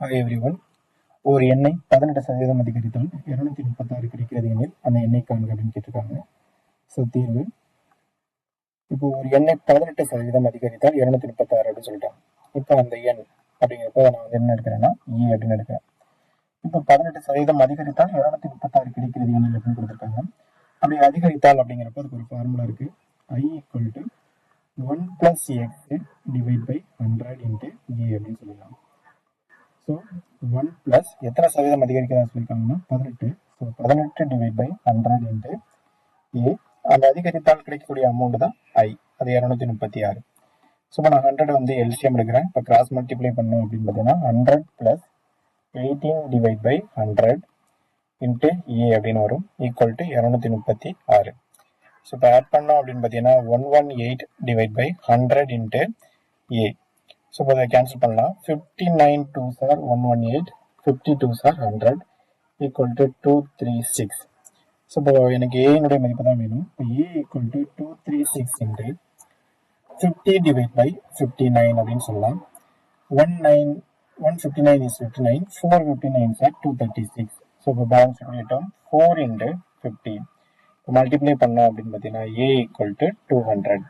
Hi everyone. ஒரு எண்ணை 18% அதிகரித்தால் 236 கிடைக்கிறது எனில் அந்த எண்ணை காண்க அப்படின்னு கேட்டிருக்காங்க. ஸோ தீர்வு, இப்போ ஒரு எண்ணை 18% அதிகரித்தால் 236 அப்படின்னு சொல்லிட்டாங்க. இப்போ அந்த எண் அப்படிங்கிறப்ப நான் வந்து என்ன எடுக்கிறேன்னா இ அப்படின்னு எடுக்கிறேன். இப்போ 18% அதிகரித்தால் 236 கிடைக்கிறது எனில் அப்படின்னு கொடுத்துருக்காங்க. அப்படி அதிகரித்தால் அப்படிங்கிறப்ப அதுக்கு ஒரு ஃபார்முலா இருக்கு. I equal to 1 + x divide by 100 into ஏ அப்படின்னு சொல்லலாம். ஸோ 1 ப்ளஸ் எத்தனை சதவீதம் அதிகரிக்கிறதா சொல்லியிருக்காங்கன்னா 18. ஸோ 18 டிவைட் பை 100 இன்ட்டு ஏ. அந்த அதிகரித்தால் கிடைக்கக்கூடிய அமௌண்ட் தான் ஐ, அது 236. ஸோ இப்போ நான் 100 வந்து எல்சிஎம் எடுக்கிறேன். இப்போ கிராஸ் மல்டிப்ளை பண்ணோம் அப்படின்னு பார்த்தீங்கன்னா 100 ப்ளஸ் 18 டிவைட் பை 100 இன்ட்டு ஏ அப்படின்னு வரும், ஈக்குவல் டு 236. ஸோ இப்போ ஆட் பண்ணோம் அப்படின்னு பார்த்தீங்கன்னா 118 divide by 100 into a. So இப்போ அதை கேன்சல் பண்ணலாம். 59 2s are 118, 50 2s are 100, equal to 236. So இப்போ எனக்கு ஏனுடைய மதிப்பு தான் வேணும். இப்போ A equal to 236 into 50 divide by 59 அப்படின்னு சொல்லலாம். 159 is 59, 4 59s are 236. ஸோ இப்போ பேலன்ஸ் பண்ணிட்டோம் 4 இன்ட்டு 50. இப்போ மல்டிப்ளை பண்ணோம் அப்படின்னு பார்த்தீங்கன்னா ஏ ஈக்குவல் டு 200.